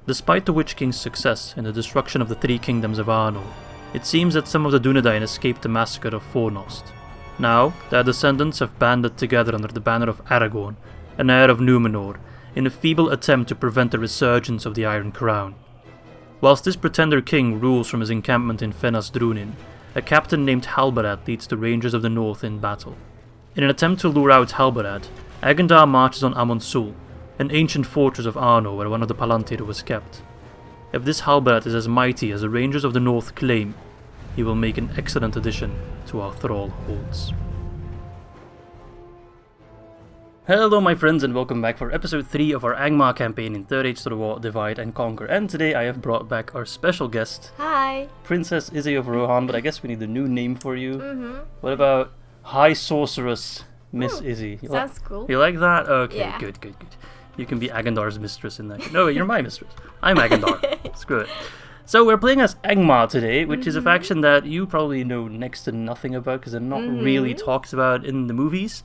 Despite the Witch King's success in the destruction of the three kingdoms of Arnor, it seems that some of the Dunedain escaped the massacre of Fornost. Now, their descendants have banded together under the banner of Aragorn, an heir of Númenor, in a feeble attempt to prevent the resurgence of the Iron Crown. Whilst this pretender king rules from his encampment in Fenas Drunin, a captain named Halbarad leads the Rangers of the North in battle. In an attempt to lure out Halbarad, Angmar marches on Amon Sûl, an ancient fortress of Arnor where one of the Palantir was kept. If this Halbarad is as mighty as the Rangers of the North claim, he will make an excellent addition to our thrall hordes. Hello my friends and welcome back for episode 3 of our Angmar campaign in Third Age to the War, Divide and Conquer. And today I have brought back our special guest. Hi! Princess Izzy of Rohan, but I guess we need a new name for you. Mm-hmm. What about High Sorceress Miss Izzy? Sounds cool. You like that? Okay, yeah. Good. You can be Agandar's mistress in that. No, you're my mistress. I'm Agandar. Screw it. So we're playing as Angmar today, which is a faction that you probably know next to nothing about because they're not really talked about in the movies.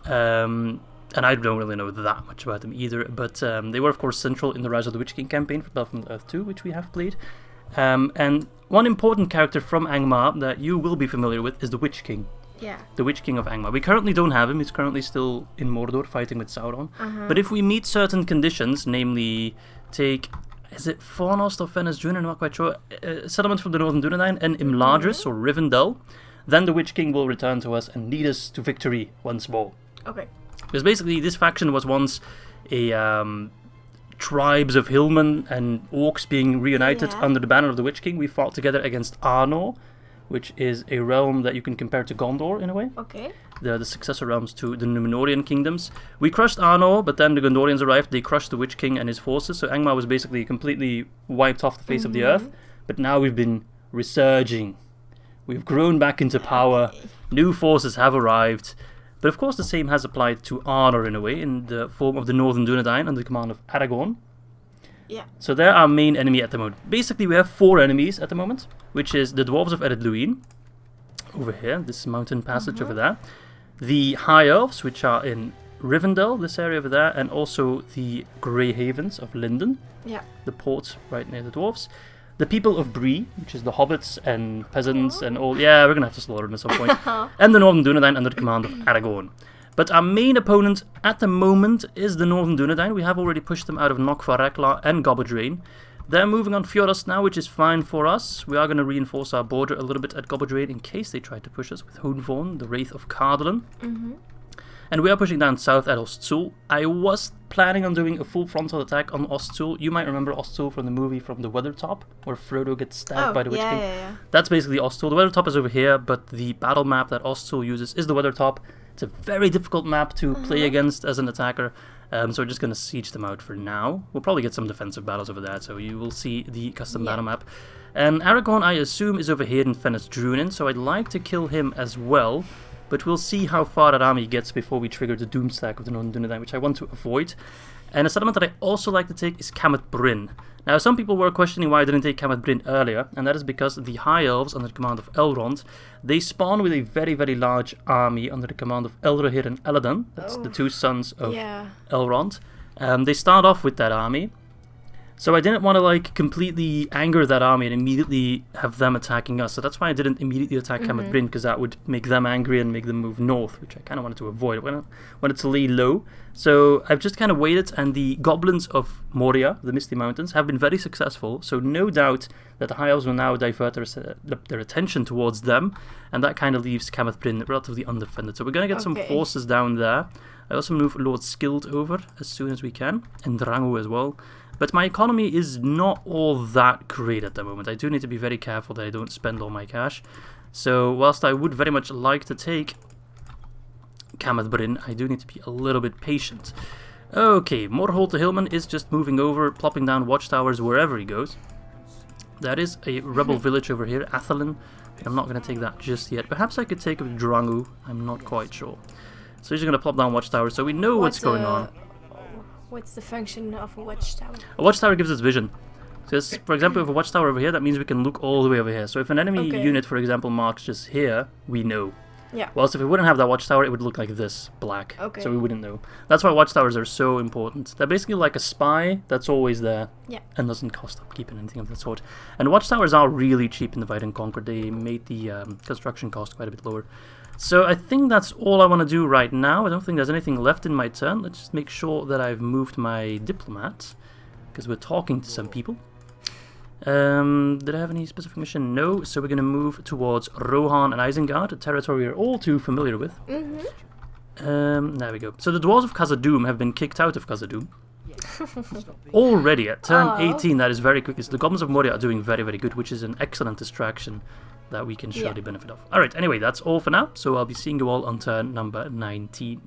And I don't really know that much about them either, but they were of course central in the Rise of the Witch King campaign for Battle from the Earth 2, which we have played. And one important character from Angmar that you will be familiar with is the Witch King. Yeah. The Witch King of Angmar. We currently don't have him, he's currently still in Mordor fighting with Sauron. But if we meet certain conditions, namely take... Is it Fornost or Fenas Drunin? I'm not quite sure. Settlement from the Northern Dunedain and Imladris or Rivendell. Then the Witch King will return to us and lead us to victory once more. Okay. Because basically this faction was once a tribes of hillmen and orcs being reunited under the banner of the Witch King. We fought together against Arnor, which is a realm that you can compare to Gondor in a way. Okay. The successor realms to the Númenorian kingdoms. We crushed Arnor, but then the Gondorians arrived. They crushed the Witch King and his forces. So Angmar was basically completely wiped off the face of the earth. But now we've been resurging. We've grown back into power. New forces have arrived. But of course the same has applied to Arnor in a way, in the form of the Northern Dunedain under the command of Aragorn. Yeah. So they're our main enemy at the moment. Basically we have 4 enemies at the moment, which is the Dwarves of Ered Luin, over here, this mountain passage over there. The High Elves, which are in Rivendell, this area over there, and also the Grey Havens of Linden, the port right near the Dwarves. The people of Bree, which is the hobbits and peasants and all. Yeah, we're going to have to slaughter them at some point. And the Northern Dunedain under the command of Aragorn. But our main opponent at the moment is the Northern Dunedain. We have already pushed them out of Nokvarakla and Gobodrain. They're moving on Fjordos now, which is fine for us. We are going to reinforce our border a little bit at Gobodrain in case they try to push us with Hoonvorn, the Wraith of Cardolan. And we are pushing down south at Ostsûl. I was planning on doing a full frontal attack on Ostsûl. You might remember Ostsûl from the movie from the Weathertop, where Frodo gets stabbed by the Witch King. Yeah. That's basically Ostsûl. The Weathertop is over here, but the battle map that Ostsûl uses is the Weathertop. It's a very difficult map to play against as an attacker, so we're just going to siege them out for now. We'll probably get some defensive battles over there, so you will see the custom battle map. And Aragorn, I assume, is over here in Fenas Drunin, so I'd like to kill him as well. But we'll see how far that army gets before we trigger the Doomstack of the Northern Dunedain, which I want to avoid. And a settlement that I also like to take is Kamet Bryn. Now, some people were questioning why I didn't take Kamet Bryn earlier, and that is because the High Elves, under the command of Elrond, they spawn with a very, very large army under the command of Elrohir and Elladan. That's the 2 sons of Elrond. They start off with that army. So I didn't want to completely anger that army and immediately have them attacking us. So that's why I didn't immediately attack Kamet Bryn, because that would make them angry and make them move north, which I kind of wanted to avoid. I wanted to lay low. So I've just kind of waited, and the goblins of Moria, the Misty Mountains, have been very successful. So no doubt that the High Elves will now divert their attention towards them, and that kind of leaves Kamet Bryn relatively undefended. So we're going to get some forces down there. I also move Lord Skilled over as soon as we can, and Drangu as well. But my economy is not all that great at the moment. I do need to be very careful that I don't spend all my cash. So whilst I would very much like to take Kamet Bryn, I do need to be a little bit patient. Okay, Morholt the Hillman is just moving over, plopping down watchtowers wherever he goes. That is a rebel village over here, Athelin. I'm not going to take that just yet. Perhaps I could take Drangu, I'm not quite sure. So he's just going to plop down watchtowers so we know what's going on. What's the function of a watchtower? A watchtower gives us vision. Because, for example, if a watchtower over here, that means we can look all the way over here. So if an enemy unit, for example, marks just here, we know. Yeah. Whilst if we wouldn't have that watchtower, it would look like this, black. Okay. So we wouldn't know. That's why watchtowers are so important. They're basically like a spy that's always there. Yeah. And doesn't cost upkeep and anything of that sort. And watchtowers are really cheap in Divide and Conquer. They made the construction cost quite a bit lower. So I think that's all I want to do right now. I don't think there's anything left in my turn. Let's just make sure that I've moved my diplomat, because we're talking to some people. Did I have any specific mission? No. So we're going to move towards Rohan and Isengard, a territory we're all too familiar with. There we go. So the Dwarves of Khazad-dûm have been kicked out of Khazad-dûm. Already at turn 18, that is very quick. So the Goblins of Moria are doing very, very good, which is an excellent distraction that we can surely benefit of. Alright, anyway, that's all for now. So I'll be seeing you all on turn number 19.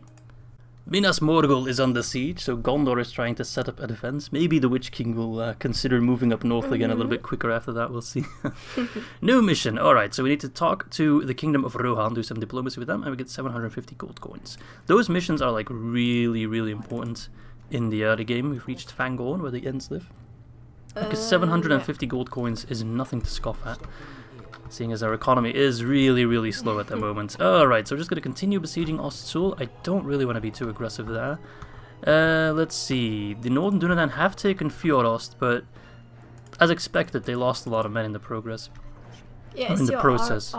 Minas Morgul is under siege, so Gondor is trying to set up a defense. Maybe the Witch King will consider moving up north again a little bit quicker after that, we'll see. New mission. Alright, so we need to talk to the Kingdom of Rohan, do some diplomacy with them, and we get 750 gold coins. Those missions are like really, really important in the early game. We've reached Fangorn, where the Ents live. Because 750 gold coins is nothing to scoff at, seeing as our economy is really, really slow at the moment. Alright, so we're just going to continue besieging Sûl. I don't really want to be too aggressive there. Let's see. The Northern Dunedain have taken Fjordost, but as expected, they lost a lot of men in the progress. Yeah, in the process.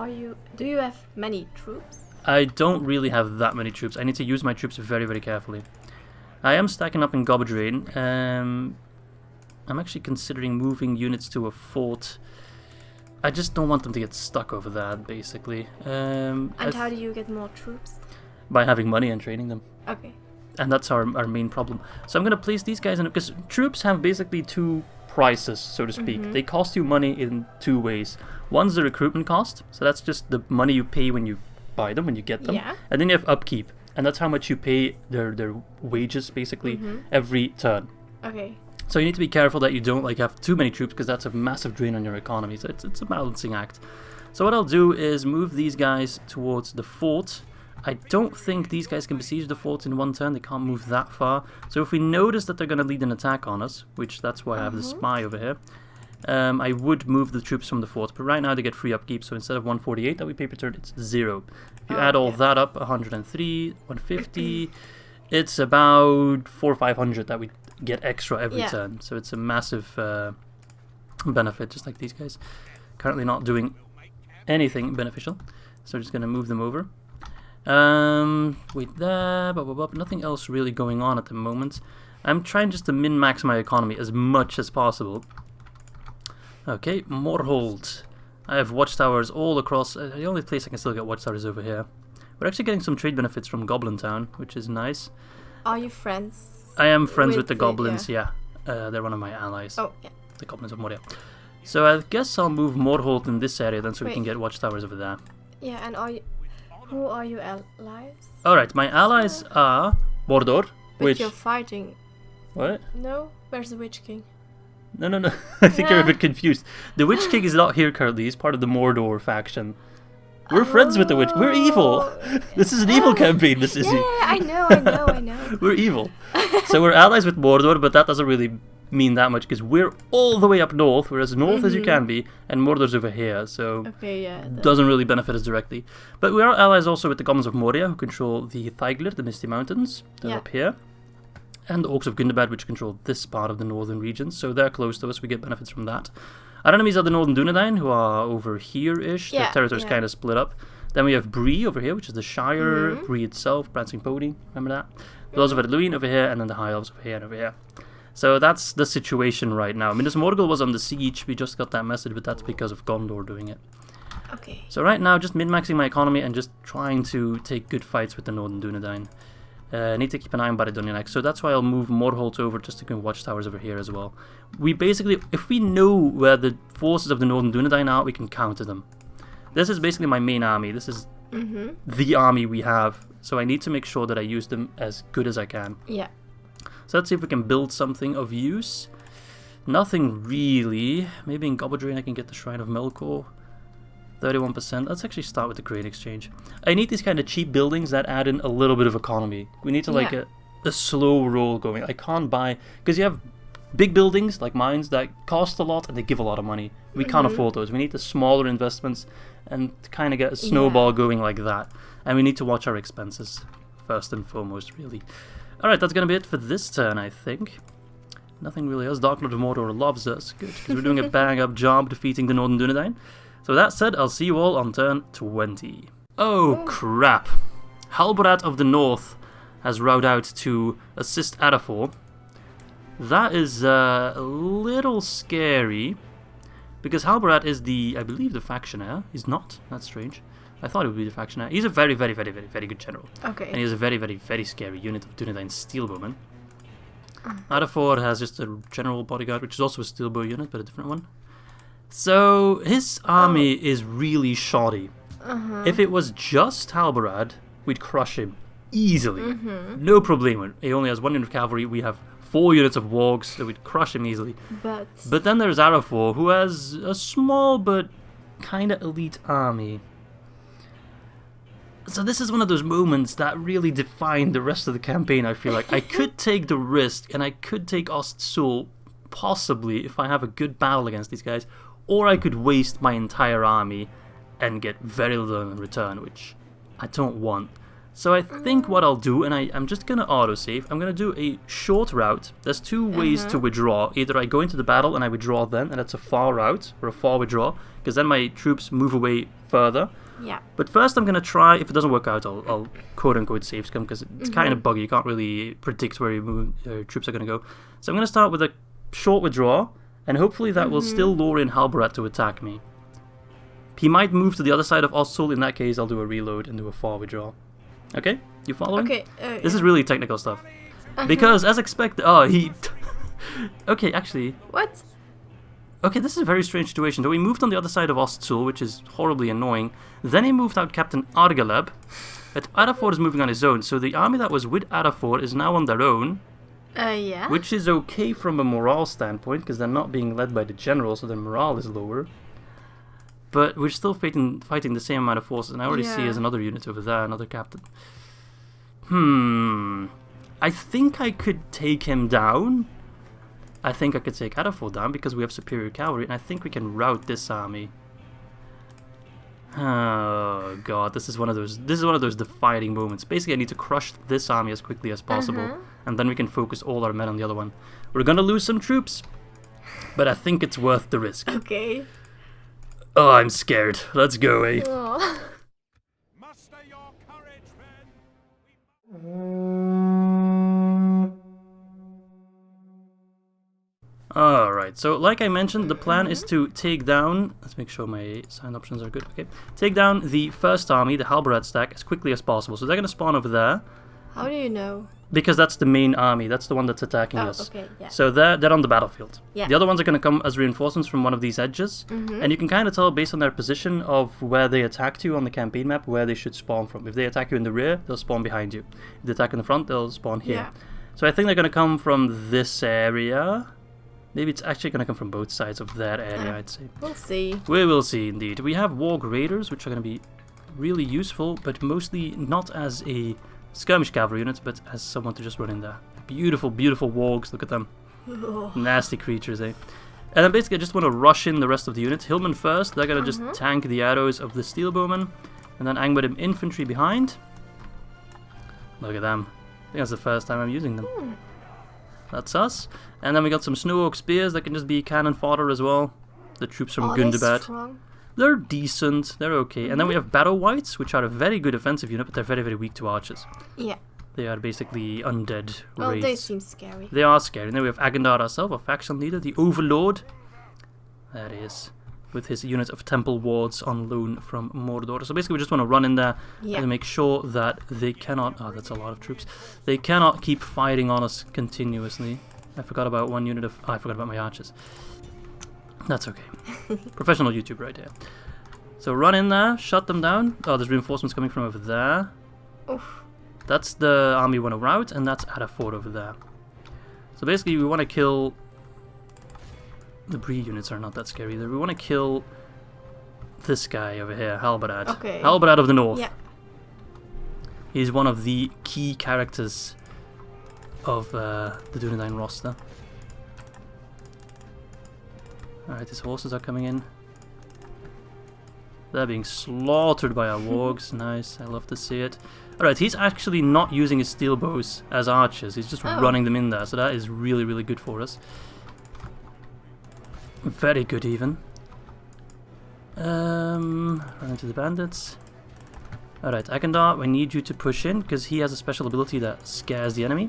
Do you have many troops? I don't really have that many troops. I need to use my troops very, very carefully. I am stacking up in Dunedain. I'm actually considering moving units to a fort. I just don't want them to get stuck over that, basically. And how do you get more troops? By having money and training them. Okay. And that's our main problem. So I'm going to place these guys in, because troops have basically two prices, so to speak. They cost you money in two ways. One's the recruitment cost, so that's just the money you pay when you buy them, when you get them. Yeah. And then you have upkeep, and that's how much you pay their wages, basically, every turn. Okay. So you need to be careful that you don't have too many troops, because that's a massive drain on your economy. So it's a balancing act. So what I'll do is move these guys towards the fort. I don't think these guys can besiege the fort in one turn. They can't move that far. So if we notice that they're going to lead an attack on us, which that's why I have the spy over here, I would move the troops from the fort. But right now they get free upkeep, so instead of 148 that we pay per turn, it's 0. If you add all that up, 103, 150, it's about 400 or 500 that we get extra every turn. So it's a massive benefit, just like these guys. Currently not doing anything beneficial. So we're just going to move them over. Wait there, nothing else really going on at the moment. I'm trying just to min-max my economy as much as possible. Okay, Morhold. I have watchtowers all across. The only place I can still get watchtowers is over here. We're actually getting some trade benefits from Goblin Town, which is nice. Are you friends? I am friends with the goblins, yeah. They're one of my allies. Oh, yeah. The Goblins of Moria. So I guess I'll move Morhold in this area then, so we can get watchtowers over there. Yeah, and who are your allies? Alright, my allies are Mordor, But you're fighting. What? No? Where's the Witch King? No. I think you're a bit confused. The Witch King is not here currently. He's part of the Mordor faction. We're friends with the Witch. We're evil. This is an evil campaign, Miss Izzy. Yeah, I know. We're evil. So we're allies with Mordor, but that doesn't really mean that much, because we're all the way up north. We're as north as you can be, and Mordor's over here, so doesn't really benefit us directly. But we are allies also with the Goblins of Moria, who control the Thyglir, the Misty Mountains. They're up here. And the Orcs of Gundabad, which control this part of the northern region, so they're close to us. We get benefits from that. Our enemies are the Northern Dunedain, who are over here-ish. Their territory's kind of split up. Then we have Bree over here, which is the Shire, Bree itself, Prancing Pony, remember that? Those over at Luin over here, and then the High Elves over here and over here. So that's the situation right now. Minas Morgul was on the siege, we just got that message, but that's because of Gondor doing it. Okay. So right now, just min-maxing my economy and just trying to take good fights with the Northern Dunedain. I need to keep an eye on Baridonianak, so that's why I'll move Morholt over just to get watchtowers over here as well. We basically, if we know where the forces of the Northern Dunedain are, we can counter them. This is basically my main army. This is the army we have, so I need to make sure that I use them as good as I can. Yeah. So let's see if we can build something of use. Nothing really. Maybe in Gobbledrain I can get the Shrine of Melkor. 31%. Let's actually start with the grain exchange. I need these kind of cheap buildings that add in a little bit of economy. We need to like a slow roll going. I can't buy, because you have big buildings like mines that cost a lot and they give a lot of money. We can't afford those. We need the smaller investments and kind of get a snowball going like that. And we need to watch our expenses first and foremost, really. Alright, that's going to be it for this turn, I think. Nothing really else. Dark Lord of Mordor loves us. Good, because we're doing a bang-up job defeating the Northern Dunedain. So that said, I'll see you all on turn 20. Oh, crap. Halbarad of the North has rowed out to assist Adafor. That is a little scary, because Halbarad is I believe, the faction heir. He's not. That's strange. I thought it would be the faction heir. He's a very, very, very, very, very good general. Okay. And he has a very, very, very scary unit of Dunedain Steelbowmen. Adafor has just a general bodyguard, which is also a Steelbow unit, but a different one. So his army is really shoddy. If it was just Halbarad, we'd crush him easily. No problemo. He only has 1 unit of cavalry. We have 4 units of wargs, so we'd crush him easily. But then there's Adafor, who has a small but kind of elite army. So this is one of those moments that really define the rest of the campaign, I feel like. I could take the risk, and I could take Sûl, possibly, if I have a good battle against these guys, or I could waste my entire army and get very little in return, which I don't want. So I think what I'll do, and I'm just going to autosave, I'm going to do a short route. There's 2 ways to withdraw. Either I go into the battle and I withdraw then, and that's a far route, or a far withdraw, because then my troops move away further. Yeah. But first I'm going to try, if it doesn't work out, I'll quote-unquote save scum, because it's kind of buggy. You can't really predict where your troops are going to go. So I'm going to start with a short withdraw, and hopefully that will still lure in Halbarad to attack me. He might move to the other side of Sûl. In that case, I'll do a reload and do a far withdraw. Okay? You following? Okay. This is really technical stuff. Because, as expected... Oh, he... Okay, actually... What? Okay, this is a very strange situation. So he moved on the other side of Sûl, which is horribly annoying. Then he moved out Captain Argaleb. But Adafor is moving on his own, so the army that was with Adafor is now on their own. Yeah. Which is okay from a morale standpoint, because they're not being led by the general, so their morale is lower. But we're still fighting the same amount of forces, and I already see there's another unit over there, another captain. I think I could take him down. I think I could take Adafor down because we have superior cavalry, and I think we can rout this army. Oh god, this is one of those defining moments. Basically, I need to crush this army as quickly as possible, and then we can focus all our men on the other one. We're gonna lose some troops, but I think it's worth the risk. Okay. Oh, I'm scared. Let's go, eh? Oh. Muster your courage, men. Alright, so like I mentioned, the plan is to take down... Let's make sure my sign options are good. Okay. Take down the first army, the Halbarad stack, as quickly as possible. So they're going to spawn over there. How do you know? Because that's the main army. That's the one that's attacking us. Okay, yeah. So they're on the battlefield. Yeah. The other ones are going to come as reinforcements from one of these edges. And you can kind of tell based on their position of where they attacked you on the campaign map, where they should spawn from. If they attack you in the rear, they'll spawn behind you. If they attack in the front, they'll spawn here. Yeah. So I think they're going to come from this area. Maybe it's actually going to come from both sides of that area, I'd say. We'll see. We will see, indeed. We have Warg Raiders, which are going to be really useful, but mostly not as a skirmish cavalry unit, but as someone to just run in there. Beautiful, beautiful Wargs. Look at them. Nasty creatures, eh? And then basically I just want to rush in the rest of the units. Hillmen first. They're going to just tank the arrows of the Steelbowmen. And then Angmar infantry behind. Look at them. I think that's the first time I'm using them. That's us. And then we got some Snow Oak Spears that can just be cannon fodder as well. The troops from Guldur. They're decent. They're okay. And then we have Battle Whites, which are a very good offensive unit, but they're very, very weak to archers. Yeah. They are basically undead Well, wraiths. they seem scary. They are scary. And then we have Agandar ourselves, our faction leader, the Overlord. There he is. With his unit of temple wards on loan from Mordor. So basically we just want to run in there and make sure that they cannot... Oh, that's a lot of troops. They cannot keep fighting on us continuously. I forgot about one unit of... Oh, I forgot about my archers. That's okay. Professional YouTube right here. So run in there, shut them down. Oh, there's reinforcements coming from over there. Oof. That's the army we want to rout, and that's Adafor over there. So basically we want to kill... The Bree units are not that scary either. We want to kill this guy over here, Halbarad. Okay. Halbarad of the North. Yeah. He's one of the key characters of the Dunedain roster. Alright, his horses are coming in. They're being slaughtered by our wargs. Nice, I love to see it. Alright, he's actually not using his steel bows as archers. He's just running them in there. So that is really, really good for us. Very good even. Run into the bandits. Alright, Agandar, we need you to push in because he has a special ability that scares the enemy.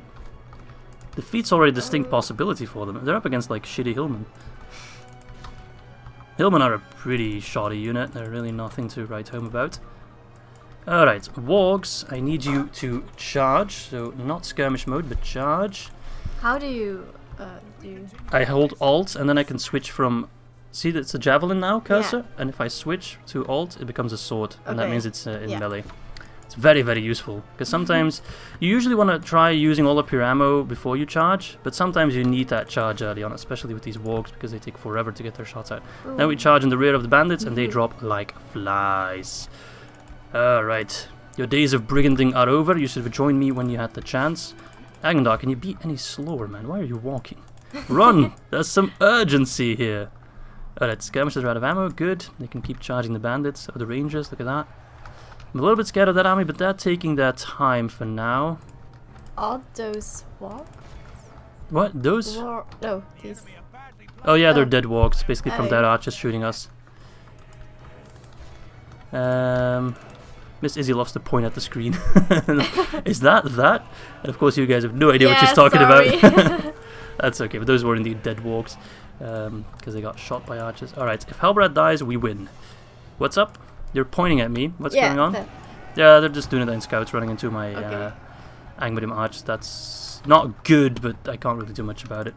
Defeat's already a distinct possibility for them. They're up against like shitty hillmen. Hillmen are a pretty shoddy unit. They're really nothing to write home about. Alright, wargs, I need you to charge. So not skirmish mode, but charge. How do you do? I hold Alt and then I can switch from... See, it's a javelin now, cursor? Yeah. And if I switch to Alt, it becomes a sword. And that Okay. means it's in Yeah. melee. It's very, very useful. Because sometimes you usually want to try using all up your ammo before you charge. But sometimes you need that charge early on, especially with these wargs, because they take forever to get their shots out. Then we charge in the rear of the bandits and they drop like flies. Alright. Your days of briganding are over. You should have joined me when you had the chance. Agandar, can you be any slower, man? Why are you walking? Run! There's some urgency here. Alright, skirmishers are out of ammo. Good. They can keep charging the bandits or the rangers. Look at that. I'm a little bit scared of that army, but they're taking their time for now. All those walk? What? Those? No, these. Oh yeah, they're Oh. dead walks, basically from Oh. dead archers shooting us. Miss Izzy loves to point at the screen. Is that? And of course you guys have no idea what she's talking about. That's okay, but those were indeed dead walks. Because they got shot by archers. Alright, if Halbarad dies, we win. What's up? You're pointing at me. What's going on? Yeah, they're just Dunedain scouts running into my Angmar arch. That's not good, but I can't really do much about it.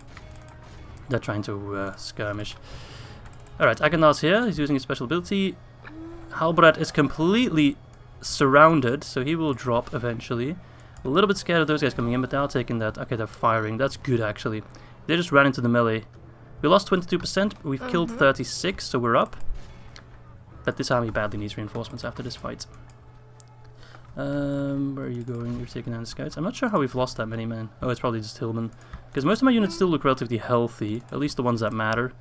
They're trying to skirmish. Alright, Agandar's here. He's using his special ability. Halbarad is completely surrounded, so he will drop eventually. A little bit scared of those guys coming in, but they are taking that. Okay, they're firing. That's good, actually. They just ran into the melee. We lost 22%, but we've killed 36, so we're up. But this army badly needs reinforcements after this fight. Where are you going? You're taking down the scouts. I'm not sure how we've lost that many men. Oh, it's probably just hillmen. Because most of my units still look relatively healthy, at least the ones that matter.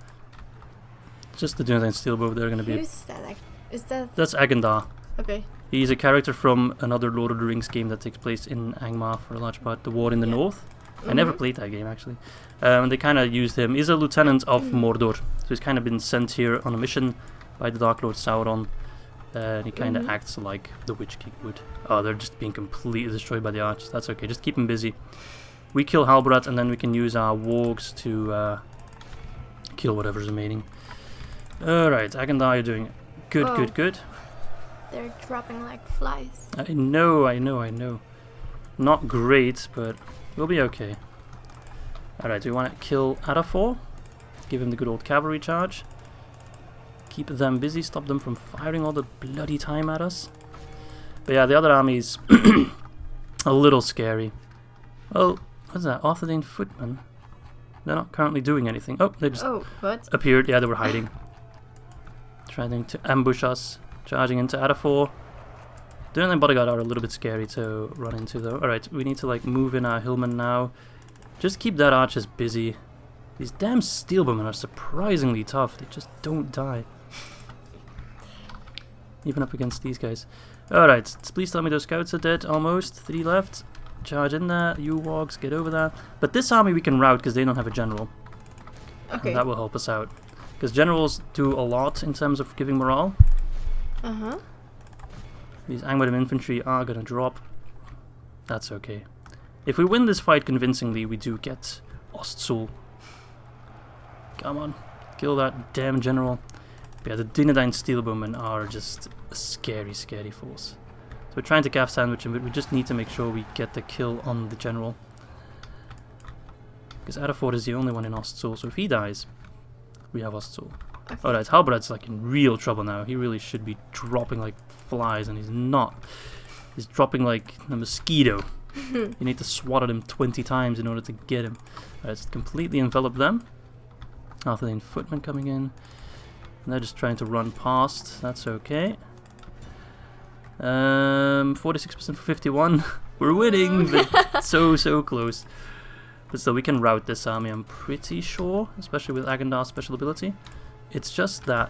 Just the Dunedain steelbow, they're going to be... Who's that? Like, is that? That's Agandar. Okay. He's a character from another Lord of the Rings game that takes place in Angmar for a large part, The War in the North. I never played that game, actually. They kind of used him. He's a lieutenant of Mordor, so he's kind of been sent here on a mission by the Dark Lord Sauron. And he kind of acts like the Witch King would. Oh, they're just being completely destroyed by the archers. That's okay, just keep him busy. We kill Halbarad, and then we can use our wargs to kill whatever's remaining. Alright, Agandar, you're doing good, Oh. good. They're dropping like flies. I know. Not great, but we'll be okay. Alright, do we want to kill Adafor? Give him the good old cavalry charge. Keep them busy, stop them from firing all the bloody time at us. But yeah, the other army's a little scary. Well, what's that? Arthurdain footmen? They're not currently doing anything. Oh, they just Oh, what? appeared. Yeah, they were hiding. Trying to ambush us. Charging into Adafor. Dunedain bodyguard are a little bit scary to run into though. Alright, we need to like move in our hillmen now. Just keep that archers busy. These damn steelbowmen are surprisingly tough. They just don't die. Even up against these guys. Alright, please tell me those scouts are dead almost. 3 left. Charge in there. You wargs, get over there. But this army we can rout because they don't have a general. Okay. And that will help us out. Because generals do a lot in terms of giving morale. These Angmar infantry are gonna drop. That's okay. If we win this fight convincingly, we do get Ostsûl. Come on, kill that damn general. But yeah, the Dunedain steelbowmen are just a scary, scary force. So we're trying to calf sandwich him, but we just need to make sure we get the kill on the general. Because Adafor is the only one in Ostsûl, so if he dies, we have Ostsûl. Okay. Alright, Halbarad's like in real trouble now. He really should be dropping like flies, and he's not. He's dropping like a mosquito. You need to swat at him 20 times in order to get him. Let's completely envelop them. Arthurdain footmen coming in. And they're just trying to run past. That's okay. 46% for 51. We're winning, but so close. But still, we can rout this army, I'm pretty sure. Especially with Agandar's special ability. It's just that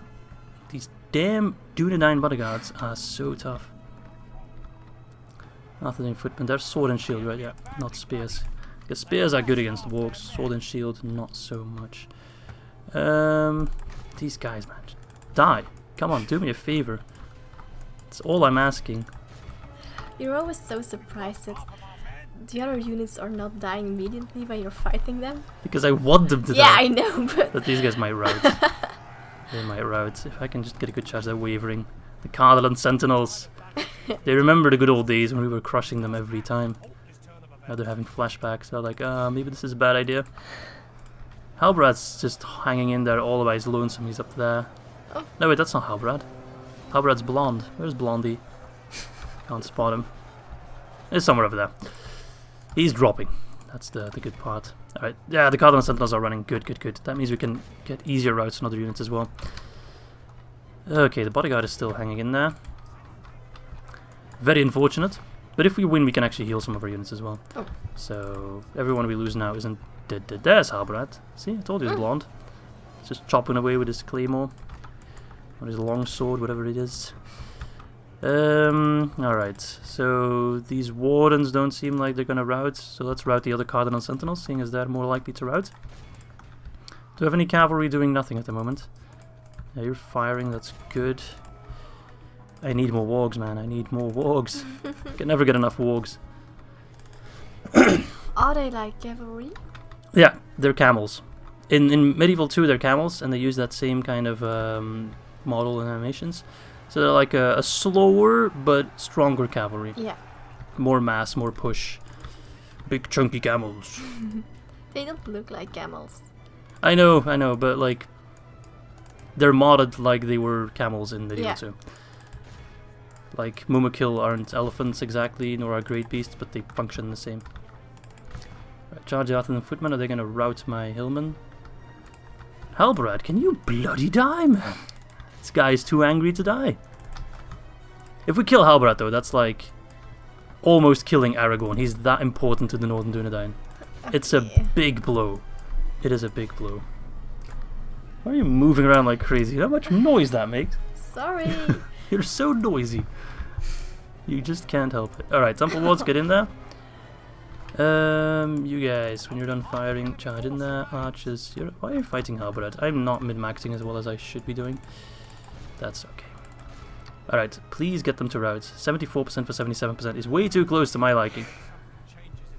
these damn Dunedain bodyguards are so tough. Nothing footmen. They're sword and shield, right? Yeah, not spears. The spears are good against the wargs. Sword and shield, not so much. These guys, man, just die. Come on, do me a favor. That's all I'm asking. You're always so surprised that the other units are not dying immediately when you're fighting them. Because I want them to Yeah, die. I know, but... But these guys might rout. They might rout. If I can just get a good charge, they're wavering. The Cardinal Sentinels. They remember the good old days when we were crushing them every time. Now they're having flashbacks. They're like, maybe this is a bad idea. Halbarad's just hanging in there all by his lonesome. He's up there. Oh. No, wait, that's not Halbarad. Halbarad's blonde. Where's Blondie? Can't spot him. He's somewhere over there. He's dropping. That's the good part. Alright, yeah, the Cardinal Sentinels are running. Good, good, good. That means we can get easier routes on other units as well. Okay, the bodyguard is still hanging in there. Very unfortunate. But if we win, we can actually heal some of our units as well. Oh. So, everyone we lose now isn't dead. There's Halbarad. See, I told you he's blonde. He's just chopping away with his claymore. Or his long sword, whatever it is. Alright, so these wardens don't seem like they're gonna rout, so let's rout the other Cardinal Sentinels, seeing as they're more likely to rout. Do we have any cavalry doing nothing at the moment? Yeah, you're firing, that's good. I need more wargs, man, I need more wargs. I can never get enough wargs. Are they like cavalry? Yeah, they're camels. In Medieval 2 they're camels, and they use that same kind of model and animations. So they're like a slower but stronger cavalry. Yeah. More mass, more push. Big chunky camels. They don't look like camels. I know, but like they're modded like they were camels in Medieval 2. Like Mumakil aren't elephants exactly, nor are great beasts, but they function the same. Right, charge out the footmen, are they gonna rout my hillmen? Halbarad, can you bloody die, man? This guy is too angry to die. If we kill Halbarad though, that's like almost killing Aragorn. He's that important to the Northern Dunedain. Okay. It's a big blow. It is a big blow. Why are you moving around like crazy? How much noise that makes? Sorry. You're so noisy. You just can't help it. Alright, Temple Wards, get in there. You guys, when you're done firing, charge in there. Archers, why are you fighting Halbarad? I'm not min-maxing as well as I should be doing. That's okay. Alright, please get them to rout. 74% for 77% is way too close to my liking.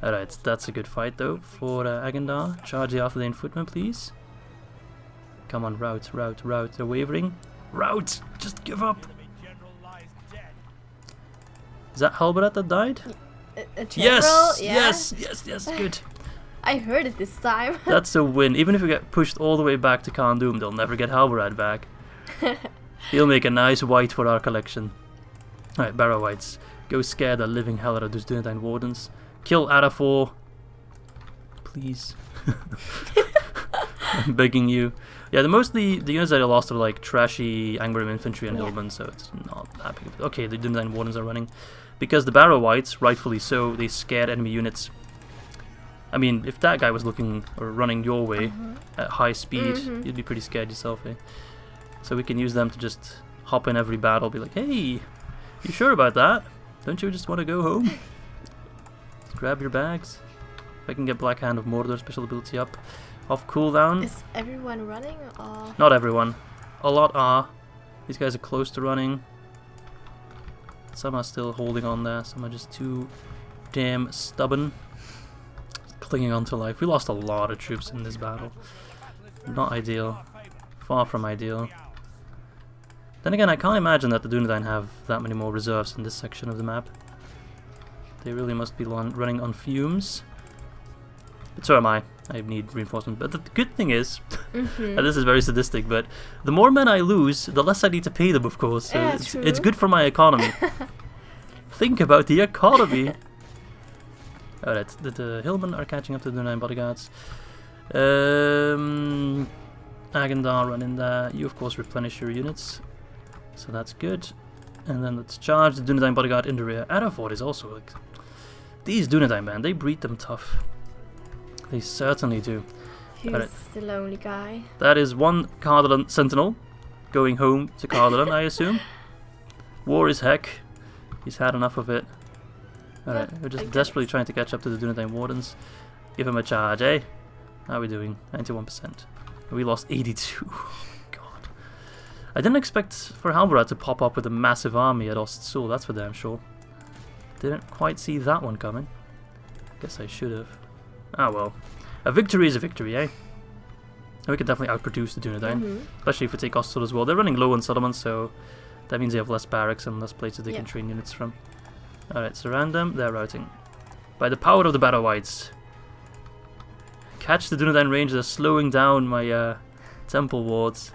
Alright, that's a good fight though for Agendar. Charge the Arthurdain footmen, please. Come on, rout. They're wavering. Rout! Just give up! Is that Halbarad that died? A general? Yes! Yeah. Yes, good. I heard it this time. That's a win. Even if we get pushed all the way back to Khan Doom, they'll never get Halbarad back. He'll make a nice white for our collection. Alright, Barrow Whites. Go scare the living hell out of those Dunedain Wardens. Kill Arafor. Please. I'm begging you. Yeah, the units that I lost are like trashy Angmar infantry and hillmen, so it's not that big of a... Okay, the Dunedain Wardens are running. Because the Barrow Whites, rightfully so, they scared enemy units. I mean, if that guy was looking or running your way at high speed, you'd be pretty scared yourself, eh? So we can use them to just hop in every battle, be like, hey, you sure about that? Don't you just want to go home? Grab your bags. If I can get Black Hand of Mordor special ability up. Off cooldown. Is everyone running or? Not everyone. A lot are. These guys are close to running. Some are still holding on there. Some are just too damn stubborn. Clinging on to life. We lost a lot of troops in this battle. Not ideal. Far from ideal. Then again, I can't imagine that the Dunedain have that many more reserves in this section of the map. They really must be running on fumes. But so am I. I need reinforcement. But the good thing is, and this is very sadistic, but the more men I lose, the less I need to pay them, of course. So Yeah, it's good for my economy. Think about the economy. Alright, the hillmen are catching up to the 9 bodyguards. Agendar, run in there. You, of course, replenish your units. So that's good. And then let's charge the Dunedain bodyguard in the rear. Araford is also like... These Dunedain, man, they breed them tough. They certainly do. Who's Alright. the lonely guy? That is one Cardolan Sentinel going home to Cardolan, I assume. War is heck. He's had enough of it. Alright, Yeah, we're I just get desperately it. trying to catch up to the Dunedain Wardens. Give him a charge, eh? How are we doing? 91%. We lost 82. God. I didn't expect for Halbarad to pop up with a massive army at Sûl, that's for damn sure. Didn't quite see that one coming. Guess I should have. Ah well. A victory is a victory, eh? And we can definitely outproduce the Dunedain. Especially if we take Sûl as well. They're running low on settlements, so that means they have less barracks and less places they can train units from. Alright, surround them. They're routing. By the power of the Battle Whites. Catch the Dunedain Rangers slowing down my temple wards.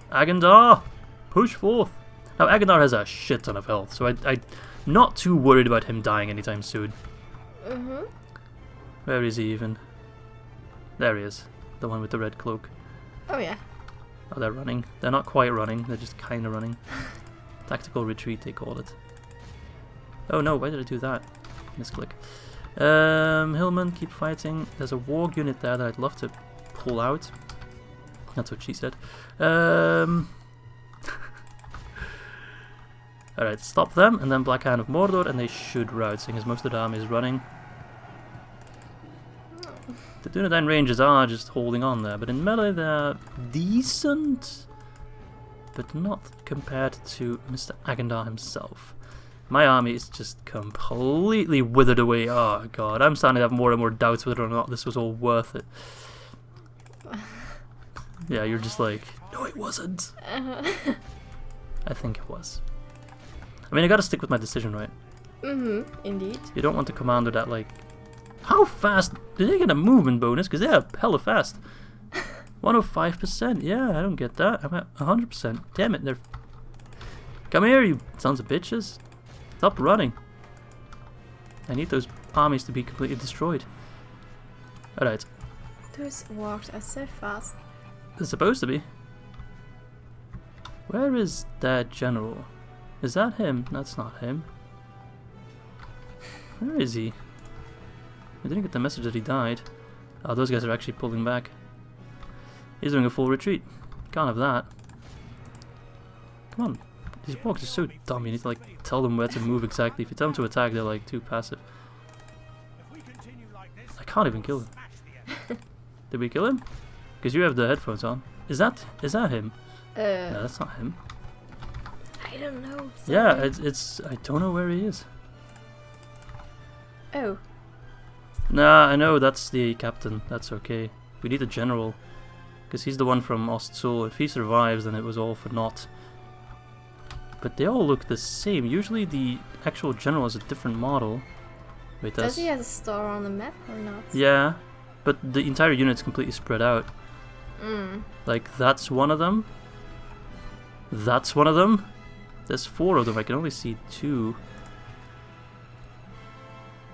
Agandar! Push forth! Now Agandar has a shit ton of health, so I'm not too worried about him dying anytime soon. Where is he even? There he is. The one with the red cloak. Oh yeah. Oh, they're running. They're not quite running, they're just kinda running. Tactical retreat, they call it. Oh no, why did I do that? Misclick. Hillman, keep fighting. There's a warg unit there that I'd love to pull out. That's what she said. Alright, stop them, and then Black Hand of Mordor, and they should rout, seeing as most of the army is running. The Dunedain Rangers are just holding on there, but in melee they're decent, but not compared to Mr. Agandar himself. My army is just completely withered away. Oh god, I'm starting to have more and more doubts whether or not this was all worth it. Yeah, you're just like, no it wasn't. I think it was. I mean, I gotta stick with my decision, right? Indeed. You don't want a commander that, like... How fast? Did they get a movement bonus? Because they're hella fast. 105%. Yeah, I don't get that. I'm at 100%. Damn it, they're... Come here, you sons of bitches. Stop running. I need those armies to be completely destroyed. Alright. Those wargs are so fast. They're supposed to be. Where is that general? Is that him? That's not him. Where is he? I didn't get the message that he died. Oh, those guys are actually pulling back. He's doing a full retreat. Can't have that. Come on. These walks are so dumb. You need to like tell them where to move exactly. If you tell them to attack, they're like too passive. I can't even kill him. Did we kill him? Because you have the headphones on. Is that him? No, that's not him. I don't know. Yeah, sorry. it's I don't know where he is. Oh. Nah, I know that's the captain. That's okay. We need a general. Because he's the one from Sûl. If he survives, then it was all for naught. But they all look the same. Usually the actual general is a different model. Wait, Does he have a star on the map or not? Yeah, but the entire unit's completely spread out. Like, that's one of them. That's one of them. There's 4 of them. I can only see 2.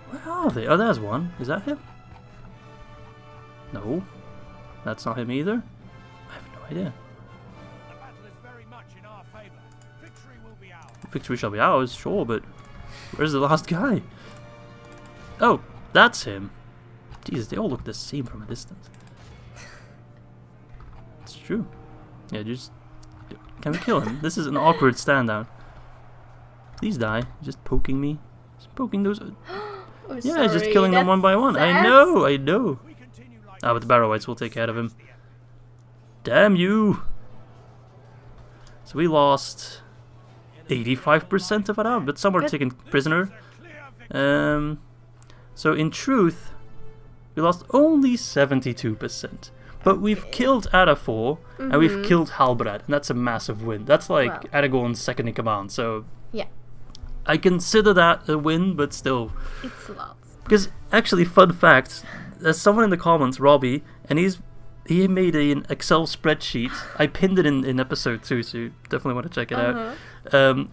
Where are they? Oh, there's one. Is that him? No. That's not him either. I have no idea. The battle is very much in our favor. Victory will be ours. Victory shall be ours, sure, but where's the last guy? Oh, that's him. Jesus, they all look the same from a distance. It's true. Yeah, just... Can we kill him? This is an awkward stand down. Please die. Just poking me. Just poking those... Oh, yeah, sorry, just killing them one by one. I sad. know, I know. Ah, but the Barrow Whites will take care of him. Damn you! So we lost 85% of our army, but some were taken prisoner. So in truth, we lost only 72%. But we've killed Arafor, and we've killed Halbarad, and that's a massive win. That's like Wow. Aragorn's second in command, so... Yeah. I consider that a win, but still... It's lots. Because, actually, fun fact, there's someone in the comments, Robbie, and he made an Excel spreadsheet. I pinned it in episode 2, so you definitely want to check it out.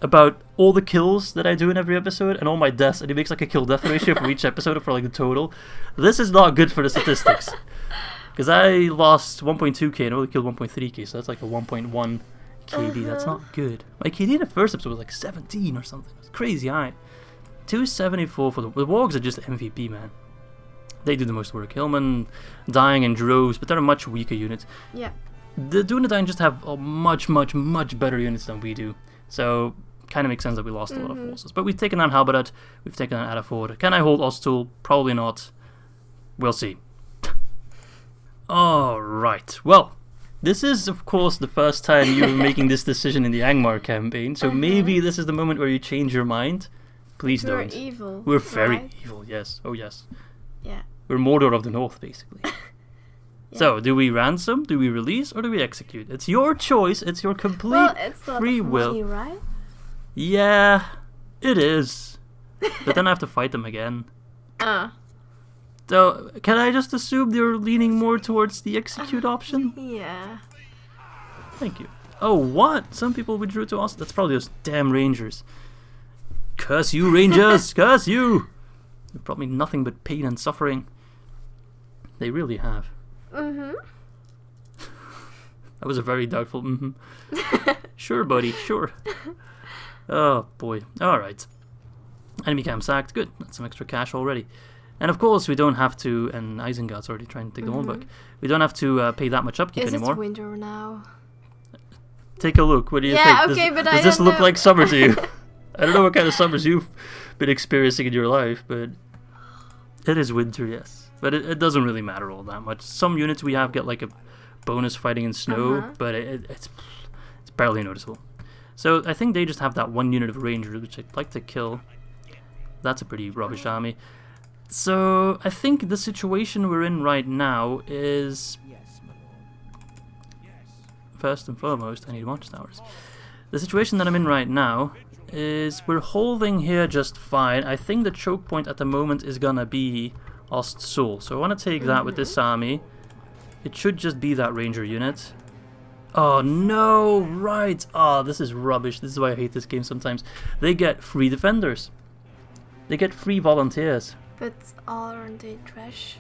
About all the kills that I do in every episode and all my deaths, and he makes like a kill death ratio for each episode for like the total. This is not good for the statistics. Because I lost 1.2k and only killed 1.3k, so that's like a 1.1 KD. That's not good. My KD in the first episode was like 17 or something. It's crazy high. 274 for the Wargs are just MVP, man. They do the most work. Hillmen dying in droves, but they're a much weaker unit. Yeah. The Dunedain just have a much better units than we do. So, kind of makes sense that we lost a lot of forces. But we've taken down Halbarad, we've taken down Adaford. Can I hold Ostûl? Probably not. We'll see. Alright, well, this is of course the first time you're making this decision in the Angmar campaign, so maybe this is the moment where you change your mind. Please We're don't. evil. We're very right? evil, yes. Oh yes. Yeah. We're Mordor of the North, basically. So, do we ransom, do we release, or do we execute? It's your choice, it's your complete it's a free lot of will. money, right? Yeah, it is. But then I have to fight them again. So, can I just assume you're leaning more towards the execute option? Yeah. Thank you. Oh, what? Some people withdrew to us? That's probably those damn rangers. Curse you, rangers! Curse you! They've brought me nothing but pain and suffering. They really have. That was a very doubtful Sure, buddy, sure. Oh, boy. Alright. Enemy camp sacked. Good. That's some extra cash already. And of course, we don't have to... And Isengard's already trying to take the whole back. We don't have to pay that much upkeep anymore. Is it winter now? Take a look. What do you think? Yeah, okay, but does I this don't look know. like summer to you? I don't know what kind of summers you've been experiencing in your life, but it is winter, yes. But it doesn't really matter all that much. Some units we have get like a bonus fighting in snow, but it's barely noticeable. So I think they just have that one unit of rangers, which I'd like to kill. That's a pretty rubbish army. So I think the situation we're in right now is... First and foremost, I need watchtowers. The situation that I'm in right now is we're holding here just fine. I think the choke point at the moment is gonna be Ostûl. So I want to take that with this army. It should just be that ranger unit. Oh no, right. Oh, this is rubbish. This is why I hate this game sometimes. They get free defenders. They get free volunteers. But aren't they trash?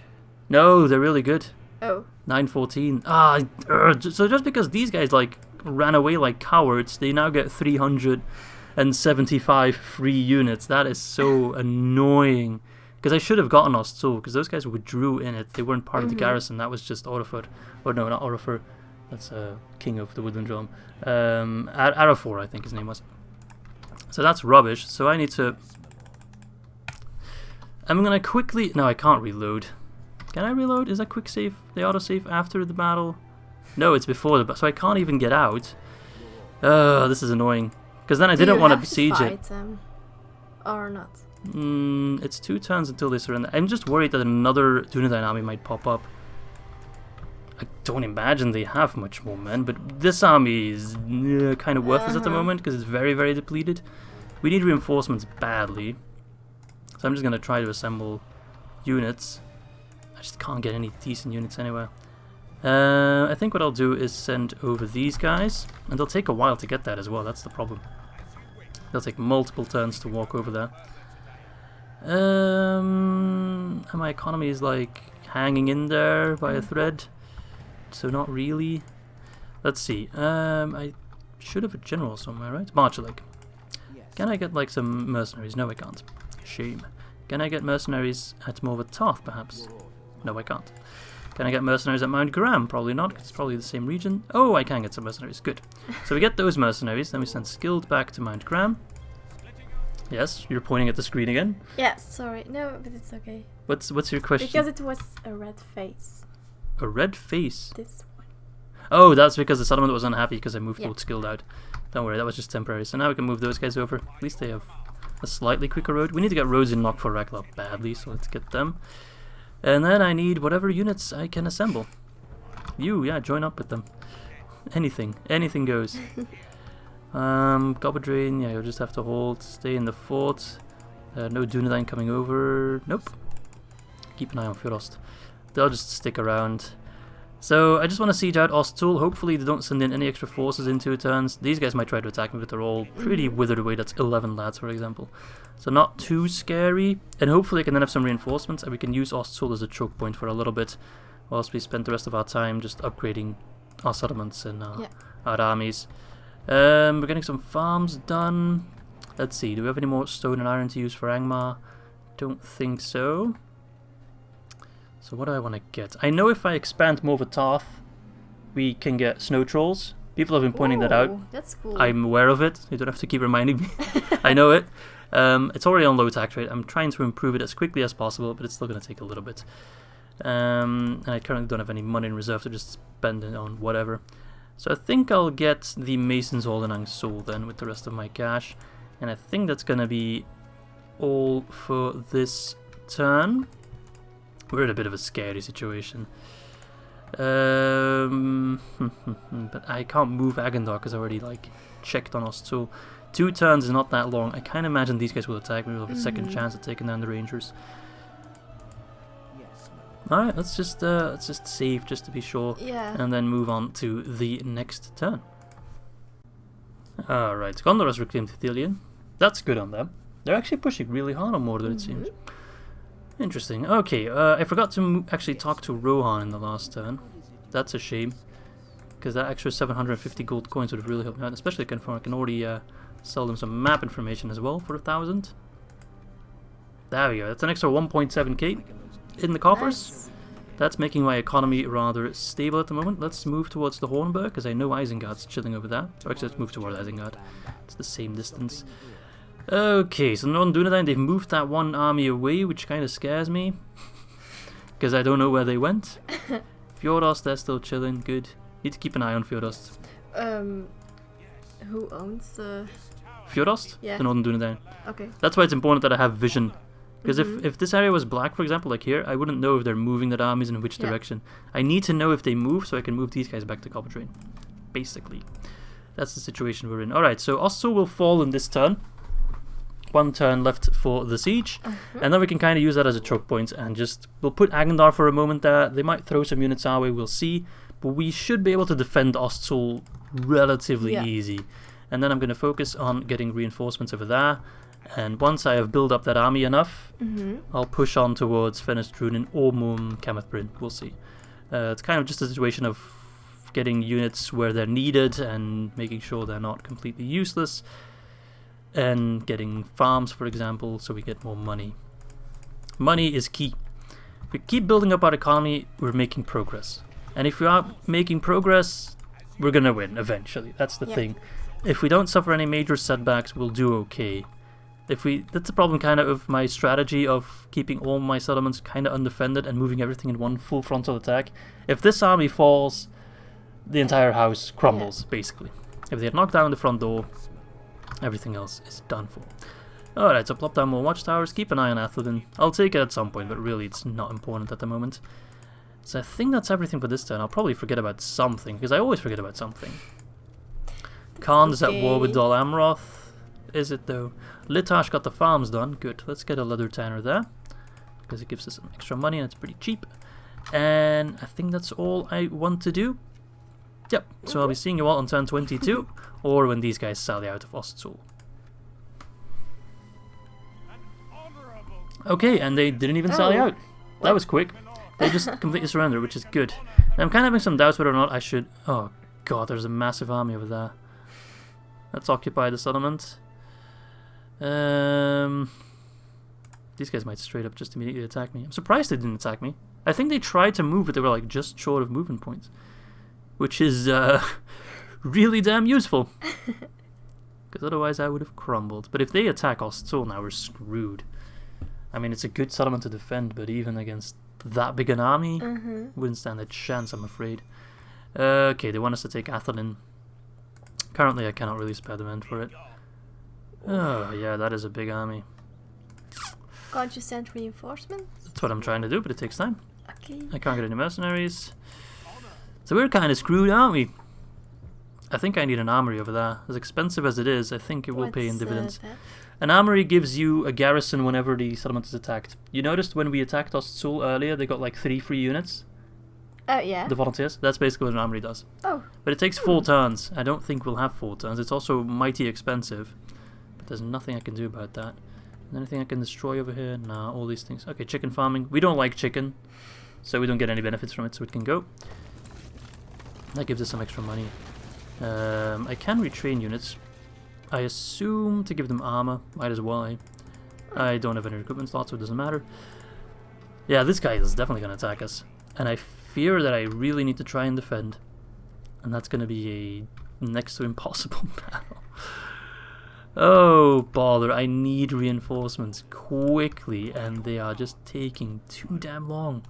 No, they're really good. Oh. 914. So just because these guys like ran away like cowards, they now get 375 free units. That is so annoying. Because I should have gotten Ostûl, because those guys withdrew in it. They weren't part of the garrison. That was just Orifur. Or no, not Orifur. That's King of the Woodland Realm. Arafor, I think his name was. So that's rubbish. So I need to... I'm going to quickly... No, I can't reload. Can I reload? Is that quick save? The autosave after the battle? No, it's before the battle. So I can't even get out. This is annoying. Because then I didn't want to besiege it. Them, or not? It's 2 turns until they surrender. I'm just worried that another Dunedain army might pop up. I don't imagine they have much more men, but this army is kind of worthless at the moment because it's very depleted. We need reinforcements badly. So I'm just going to try to assemble units. I just can't get any decent units anywhere. I think what I'll do is send over these guys. And they'll take a while to get that as well, that's the problem. They'll take multiple turns to walk over there. And my economy is like hanging in there by a thread. So not really. Let's see. I should have a general somewhere, right? Marchalik. Can I get like some mercenaries? No, I can't. Shame. Can I get mercenaries at Morvatarth, perhaps? No, I can't. Can I get mercenaries at Mount Graham? Probably not, because it's probably the same region. Oh, I can get some mercenaries. Good. So we get those mercenaries, then we send Skilled back to Mount Graham. Yes, you're pointing at the screen again. Yeah, sorry. No, but it's okay. What's your question? Because it was a red face. A red face? This one. Oh, that's because the settlement was unhappy because I moved old Skilled out. Don't worry, that was just temporary. So now we can move those guys over. At least they have a slightly quicker road. We need to get roads in Lock for Rekla badly, so let's get them. And then I need whatever units I can assemble. Yeah, join up with them. Anything goes. Gobbledrain, yeah, you'll just have to hold, stay in the fort. No Dunedain coming over. Nope. Keep an eye on Frost. They'll just stick around. So I just want to siege out Ostûl. Hopefully they don't send in any extra forces in 2 turns. These guys might try to attack me, but they're all pretty withered away. That's 11 lads, for example. So not too scary. And hopefully I can then have some reinforcements, and we can use Ostûl as a choke point for a little bit, whilst we spend the rest of our time just upgrading our settlements and our armies. We're getting some farms done. Let's see, do we have any more stone and iron to use for Angmar? Don't think so. So what do I want to get? I know if I expand more of a Tarth, we can get snow trolls. People have been pointing that out. Ooh, that's cool. I'm aware of it. You don't have to keep reminding me. I know it. It's already on low tax rate. I'm trying to improve it as quickly as possible, but it's still going to take a little bit. And I currently don't have any money in reserve to just spend it on whatever. So I think I'll get the Mason's Hall in Amon Sûl then with the rest of my cash. And I think that's going to be all for this turn. We're in a bit of a scary situation. But I can't move Agandar because I already like checked on Ostsul. 2 turns is not that long. I can't imagine these guys will attack me. We'll have a second chance at taking down the Rangers. Alright, let's just save just to be sure. Yeah. And then move on to the next turn. Alright, Guldur has reclaimed Thelian. That's good on them. They're actually pushing really hard on Mordor, it seems. Interesting. Okay, I forgot to actually talk to Rohan in the last turn. That's a shame. Because that extra 750 gold coins would have really helped me out. Especially I can already sell them some map information as well for 1,000. There we go. That's an extra 1.7k in the coffers. Nice. That's making my economy rather stable at the moment. Let's move towards the Hornburg, because I know Isengard's chilling over there. Or actually, let's move towards Isengard. It's the same distance. Okay, so on Dunedain, they've moved that one army away, which kind of scares me. Because I don't know where they went. Fjordost, they're still chilling. Good. Need to keep an eye on Fjordost. Who owns the... Fjordost? Yeah. The northern Dunedain. Okay. That's why it's important that I have vision. Because if this area was black, for example, like here, I wouldn't know if they're moving their armies in which direction. I need to know if they move so I can move these guys back to Coppertrain. Basically. That's the situation we're in. Alright, so Ostsul will fall in this turn. 1 turn left for the siege. And then we can kind of use that as a choke point and just... We'll put Agandar for a moment there. They might throw some units our way, we'll see. But we should be able to defend Ostsul relatively easy. And then I'm going to focus on getting reinforcements over there. And once I have built up that army enough, I'll push on towards Fenestrunin or Kamethbryn. We'll see. It's kind of just a situation of getting units where they're needed and making sure they're not completely useless. And getting farms, for example, so we get more money. Money is key. If we keep building up our economy, we're making progress. And if we are making progress, we're going to win eventually. That's the thing. If we don't suffer any major setbacks, we'll do okay. That's the problem kind of my strategy of keeping all my settlements kind of undefended and moving everything in one full frontal attack. If this army falls, the entire house crumbles, basically. If they had knocked down the front door, everything else is done for. Alright, so plop down more watchtowers, keep an eye on Athelden. I'll take it at some point, but really it's not important at the moment. So I think that's everything for this turn. I'll probably forget about something, because I always forget about something. Khan is at war with Dol Amroth. Is it though? Litash got the farms done. Good. Let's get a leather tanner there, because it gives us some extra money and it's pretty cheap. And I think that's all I want to do. Yep. So I'll be seeing you all on turn 22, or when these guys sally out of Ostsul. Okay, and they didn't even sally out. That was quick. They just completely surrender, which is good. Now, I'm kind of having some doubts whether or not I should... Oh god, there's a massive army over there. Let's occupy the settlement. These guys might straight up just immediately attack me. I'm surprised they didn't attack me. I think they tried to move, but they were like just short of movement points. Which is really damn useful. Because otherwise I would have crumbled. But if they attack Ostsul now, we're screwed. I mean, it's a good settlement to defend, but even against that big an army, wouldn't stand a chance, I'm afraid. Okay, they want us to take Athelin. Currently, I cannot really spare the men for it. Oh, yeah, that is a big army. Can't you send reinforcements? That's what I'm trying to do, but it takes time. Okay. I can't get any mercenaries. So we're kind of screwed, aren't we? I think I need an armory over there. As expensive as it is, I think it will pay in dividends. An armory gives you a garrison whenever the settlement is attacked. You noticed when we attacked Ostsul earlier, they got like 3 free units? Oh, yeah. The volunteers? That's basically what an armory does. Oh. But it takes 4 turns. I don't think we'll have 4 turns. It's also mighty expensive. But there's nothing I can do about that. Anything I can destroy over here? Nah, all these things. Okay, chicken farming. We don't like chicken, so we don't get any benefits from it, so it can go. That gives us some extra money. I can retrain units. I assume to give them armor. Might as well. I don't have any recruitment slots, so it doesn't matter. Yeah, this guy is definitely going to attack us. And I fear that I really need to try and defend. And that's going to be a next to impossible battle. Oh, bother. I need reinforcements quickly, and they are just taking too damn long.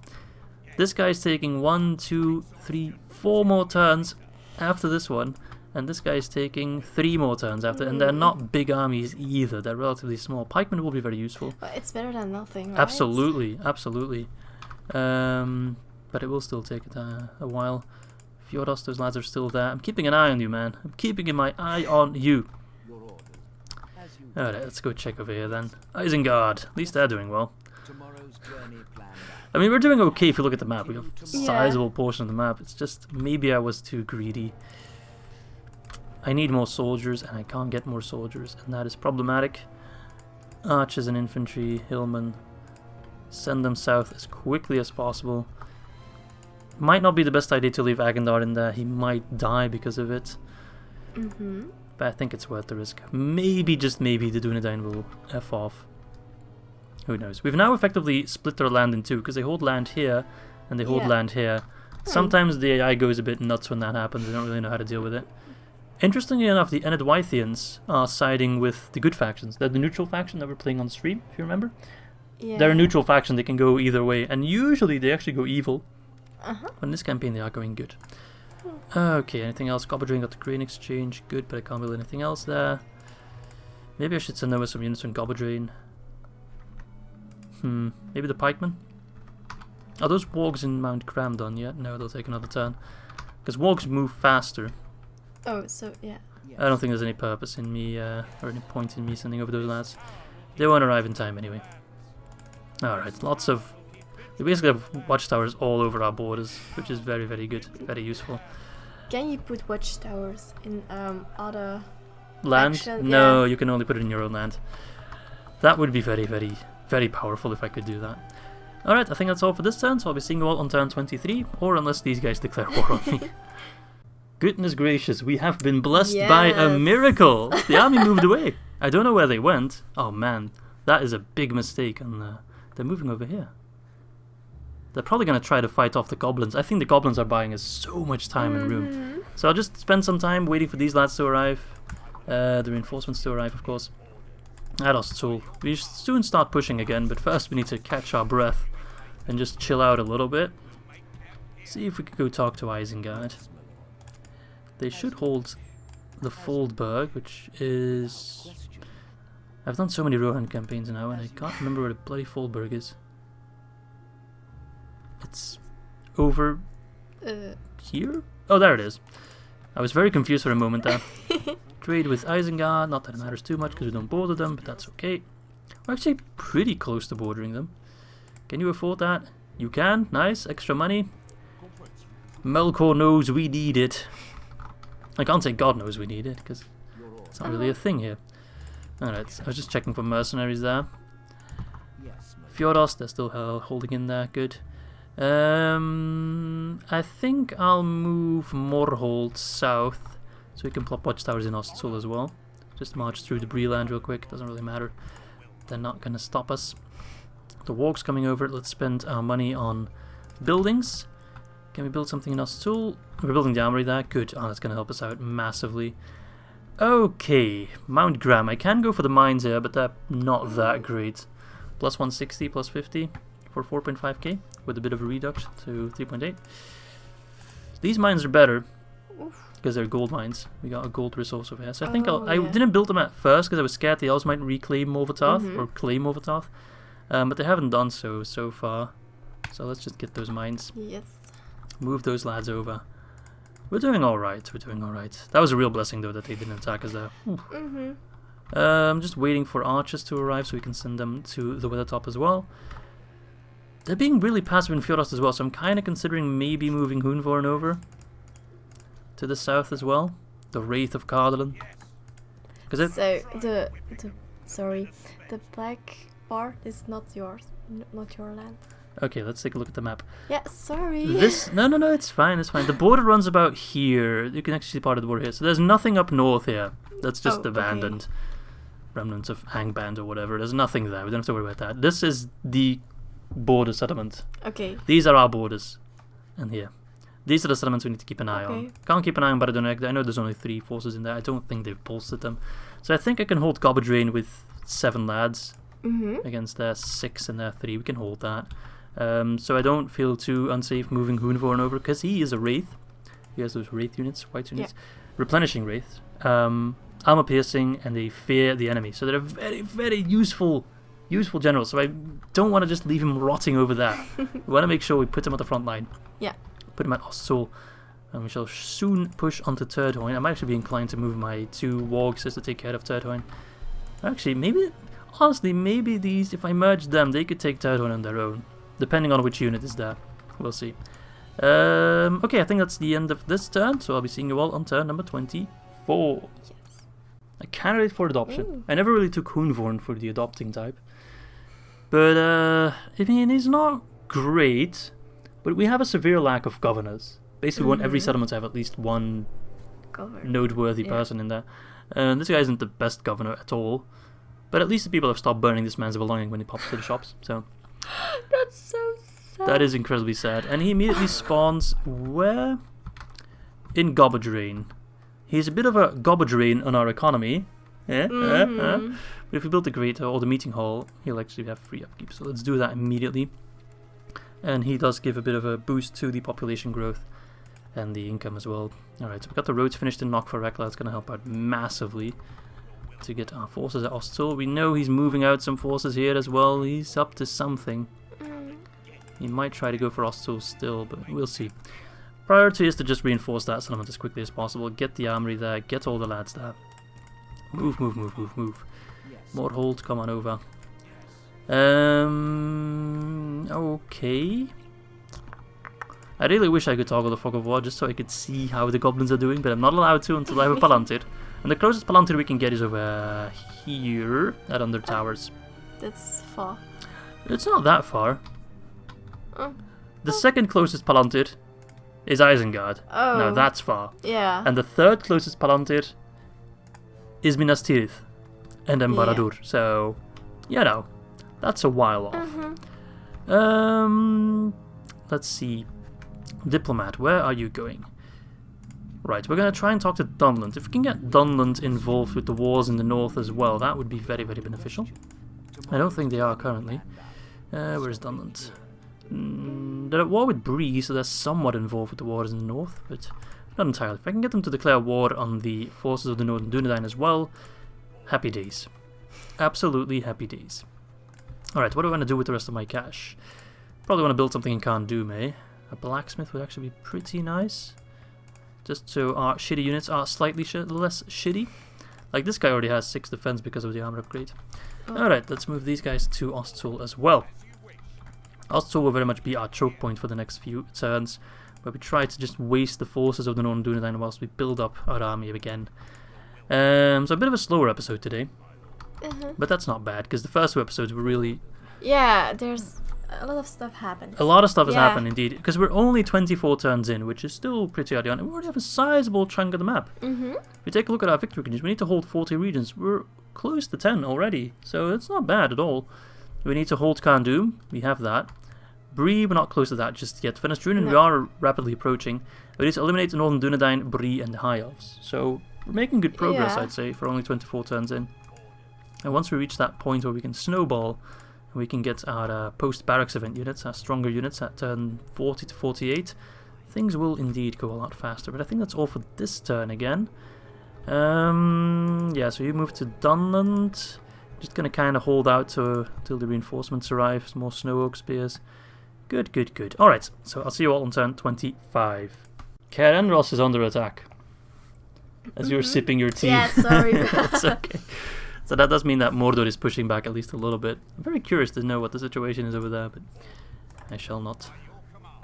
This guy's taking 1, 2, 3, 4 more turns after this one. And this guy's taking 3 more turns after, and they're not big armies either. They're relatively small. Pikemen will be very useful. But it's better than nothing, right? Absolutely, absolutely. But it will still take a while. Fjordos, those lads are still there. I'm keeping an eye on you, man. I'm keeping my eye on you. Alright, let's go check over here then. Isengard. At least they're doing well. I mean, we're doing okay if you look at the map. We have a sizable portion of the map. It's just maybe I was too greedy. I need more soldiers, and I can't get more soldiers, and that is problematic. Archers and infantry, hillmen. Send them south as quickly as possible. Might not be the best idea to leave Agandar in there. He might die because of it. But I think it's worth the risk. Maybe, just maybe, the Dunedain will F off. Who knows? We've now effectively split their land in two, because they hold land here, and they hold land here. Sometimes the AI goes a bit nuts when that happens. They don't really know how to deal with it. Interestingly enough, the Enedwythians are siding with the good factions. They're the neutral faction that we're playing on stream, if you remember. Yeah. They're a neutral faction, they can go either way, and usually they actually go evil. But in this campaign they are going good. Okay, anything else? Copper got the grain exchange, good, but I can't build anything else there. Maybe I should send over some units on Gobbledrain. Maybe the pikemen? Are those wargs in Mount Cram done yet? No, they'll take another turn. Because wargs move faster. Oh, so, yeah. I don't think there's any purpose in me, or any point in me sending over those lads. They won't arrive in time anyway. Alright, lots of... We basically have watchtowers all over our borders, which is very, very good, very useful. Can you put watchtowers in other... Land? faction? No, Yeah. you can only put it in your own land. That would be very, very, very powerful if I could do that. Alright, I think that's all for this turn, so I'll be seeing you all on turn 23, or unless these guys declare war on me. Goodness gracious, we have been blessed by a miracle! The army moved away. I don't know where they went. Oh man, that is a big mistake, and they're moving over here. They're probably going to try to fight off the goblins. I think the goblins are buying us so much time and room. So I'll just spend some time waiting for these lads to arrive. The reinforcements to arrive, of course. At Sûl. We should soon start pushing again, but first we need to catch our breath and just chill out a little bit. See if we could go talk to Isengard. They should hold the Foldberg, which is... I've done so many Rohan campaigns now, and I can't remember where the bloody Foldberg is. It's over here? Oh, there it is. I was very confused for a moment there. Trade with Isengard, not that it matters too much because we don't border them, but that's okay. We're actually pretty close to bordering them. Can you afford that? You can, nice, extra money. Melkor knows we need it. I can't say God knows we need it because it's not really a thing here. Alright, I was just checking for mercenaries there. Fjordos, they're still holding in there, good. I think I'll move Morholt south so we can plop watchtowers in Ostsul as well. Just march through the Breeland real quick, doesn't really matter. They're not going to stop us. The warg's coming over, let's spend our money on buildings. Can we build something in Ostsul? We're building the armory there, good. Oh, that's going to help us out massively. Okay, Mount Graham. I can go for the mines here, but they're not that great. Plus 160, plus 50 for 4.5k, with a bit of a reduction to 3.8. These mines are better, because they're gold mines. We got a gold resource over here. So I think I didn't build them at first, because I was scared the elves might reclaim Morvatarth, or claim Morvatarth. But they haven't done so far. So let's just get those mines. Yes. Move those lads over. We're doing alright, we're doing alright. That was a real blessing though that they didn't attack us there. I'm just waiting for archers to arrive so we can send them to the Weathertop as well. They're being really passive in Fjordos as well, so I'm kind of considering maybe moving Hunvorn over to the south as well. The Wraith of Cardolan. So the black part is not yours, not your land. Okay, let's take a look at the map. Yeah, sorry. No, it's fine, it's fine. The border runs about here. You can actually see part of the border here. So there's nothing up north here. That's just abandoned remnants of Angband or whatever. There's nothing there. We don't have to worry about that. This is the border settlement. Okay. These are our borders. And here. These are the settlements we need to keep an eye on. Can't keep an eye on Baraduneg. I know there's only 3 forces in there. I don't think they've bolstered them. So I think I can hold Gobadrain with 7 lads against their 6 and their 3. We can hold that. So I don't feel too unsafe moving Hunvorn over because he is a Wraith. He has those Wraith units, white units. Yeah. Replenishing Wraith. Armor piercing, and they fear the enemy. So they're very, very useful generals. So I don't want to just leave him rotting over there. We want to make sure we put him at the front line. Yeah. Put him at Ostsul. And we shall soon push onto Turdhoin. I might actually be inclined to move my 2 Wargs to take care of Turdhoin. Actually, maybe... Honestly, maybe these... If I merge them, they could take Turdhoin on their own. Depending on which unit is there. We'll see. Okay, I think that's the end of this turn. So I'll be seeing you all on turn number 24. Yes. A candidate for adoption. Ooh. I never really took Hunvorn for the adopting type. But, I mean, he's not great. But we have a severe lack of governors. Basically, we want every settlement to have at least one noteworthy person in there. And this guy isn't the best governor at all. But at least the people have stopped burning this man's belongings when he pops to the shops. So that's so sad. That is incredibly sad. And he immediately spawns where? In Gobadrain. He's a bit of a Gobadrain on our economy. But if we build the Greater or the Meeting Hall, he'll actually have free upkeep. So let's do that immediately. And he does give a bit of a boost to the population growth and the income as well. Alright, so we've got the roads finished in Nokfar. That's going to help out massively to get our forces at Ostsul. We know he's moving out some forces here as well. He's up to something. He might try to go for Ostsul still, but we'll see. Priority is to just reinforce that settlement as quickly as possible. Get the armory there, get all the lads there. Move. Mordhold, come on over. Okay. I really wish I could toggle the Fog of War just so I could see how the goblins are doing, but I'm not allowed to until I have a Palantir. And the closest Palantir we can get is over here at Under Towers. That's far. It's not that far. The second closest Palantir is Isengard. Oh. Now that's far. Yeah. And the third closest Palantir is Minas Tirith and then Barad-dûr. So, you know, that's a while off. Let's see. Diplomat, where are you going? Right, we're going to try and talk to Dunland. If we can get Dunland involved with the wars in the north as well, that would be very, very beneficial. I don't think they are currently. Where's Dunland? They're at war with Bree, so they're somewhat involved with the wars in the north, but not entirely. If I can get them to declare war on the forces of the northern Dunedain as well, happy days. Absolutely happy days. Alright, what do I want to do with the rest of my cash? Probably want to build something in Khan Dume. A blacksmith would actually be pretty nice. Just so our shitty units are slightly less shitty. Like this guy already has 6 defense because of the armor upgrade. Alright, let's move these guys to Ostsul as well. Ostsul will very much be our choke point for the next few turns, where we try to just waste the forces of the Northern Dunedain whilst we build up our army again. So a bit of a slower episode today. But that's not bad, because the first 2 episodes were really... Yeah, there's a lot of stuff happened. A lot of stuff has happened, indeed. Because we're only 24 turns in, which is still pretty early on. And we already have a sizable chunk of the map. If we take a look at our victory regions, we need to hold 40 regions. We're close to 10 already, so it's not bad at all. We need to hold Khan Dûm. We have that. Bree, we're not close to that just yet. Fenestruinen, we are rapidly approaching. We need to eliminate the Northern Dunedain, Bree, and the High Elves. So we're making good progress, I'd say, for only 24 turns in. And once we reach that point where we can snowball, we can get our post-barracks event units, our stronger units at turn 40 to 48, things will indeed go a lot faster. But I think that's all for this turn again. Yeah, so you move to Dunland. Just going to kind of hold out till the reinforcements arrive. Some more Snow Oak Spears. Good. Alright, so I'll see you all on turn 25. Kerendros is under attack. As you're sipping your tea. Yeah, sorry. That's okay. So that does mean that Mordor is pushing back at least a little bit. I'm very curious to know what the situation is over there, but I shall not